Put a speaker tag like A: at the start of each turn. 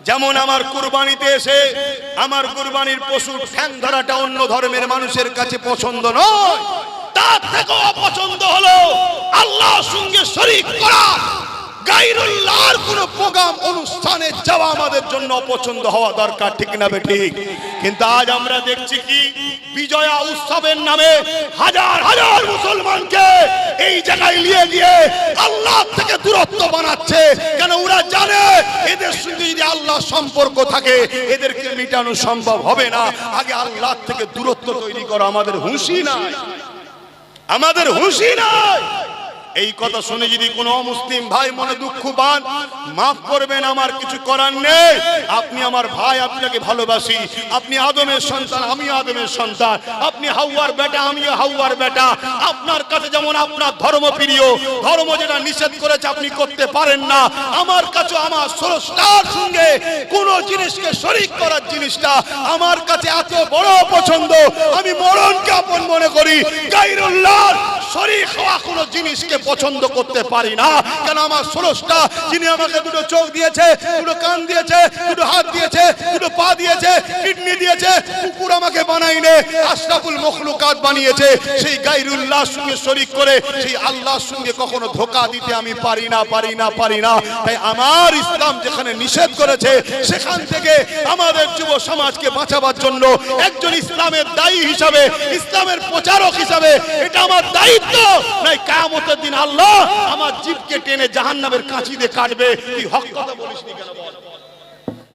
A: যেমন আমার কুরবানিতে এসে আমার কুরবানির পশুর ঠ্যাং ধরাটা অন্য ধর্মের মানুষের কাছে পছন্দ নয়, তার থেকেও অপছন্দ হলো আল্লাহর সঙ্গে শরীক করা, গায়রুল্লাহর কোন প্রোগ্রাম অনুষ্ঠানে যাওয়া আমাদের জন্য অপছন্দ হওয়া দরকার, ঠিক না ঠিক? কিন্তু আজ আমরা দেখছি কি বিজয়া উৎসবের নামে হাজার হাজার মুসলমানকে এই জায়গায় নিয়ে গিয়ে আল্লাহ থেকে দূরত্ব বানাচ্ছে। কেন? ওরা জানে এদের সঙ্গে যদি আল্লাহ সম্পর্ক থাকে এদেরকে মেটানো সম্ভব হবে না। আগে আল্লাহ থেকে দূরত্ব তৈরি করা আমাদের হুঁশি নাই, আমাদের হুঁশি নাই। এই কথা শুনে যদি কোনো অমুসলিম ভাই মনে দুঃখ পান, মাফ করবেন, আমার কিছু করার নেই। আপনি আমার ভাই, আপনাকে ভালোবাসি। আপনি আদমের সন্তান, আমি আদমের সন্তান। আপনি হাওয়ার বেটা, আমিও হাওয়ার বেটা। আপনার কাছে যেমন আপনার ধর্ম প্রিয়, ধর্ম যেটা নিষেধ করেছে আপনি করতে পারেন না, আমার কাছে আমার স্রষ্টার সঙ্গে কোন জিনিসকে শরীক করার জিনিসটা আমার কাছে এত বড় পছন্দ, আমি মরণকে আপন মনে করি। গায়রুল্লাহর শরীক হওয়া কোন জিনিসকে পছন্দ করতে পারি না। কেন? আমার স্রষ্টা যিনি আমাকে দুটো চোখ দিয়েছে, দুটো কান দিয়েছে, দুটো হাত দিয়েছে, দুটো পা দিয়েছে, কিডনি দিয়েছে, কুকুর আমাকে বানাইনে, আশরাফুল মখলুকাত বানিয়েছে। সেই গায়রুল্লাহর সঙ্গে শরীক করে সেই আল্লাহর সঙ্গে কখনো ধোঁকা দিতে আমি পারি না, পারি না, পারি না। তাই আমার ইসলাম যেখানে নিষেধ করেছে সেখান থেকে আমাদের যুব সমাজকে বাঁচাবার জন্য একজন ইসলামের দায়ী হিসাবে, ইসলামের প্রচারক হিসাবে এটা আমার দায়িত্ব। নাই কিয়ামতের দিন আল্লাহ আমার জিভকে টেনে জাহান্নামের কাঁচি দিয়ে কাটবে। তুই হক কথা বলিস নি কেন?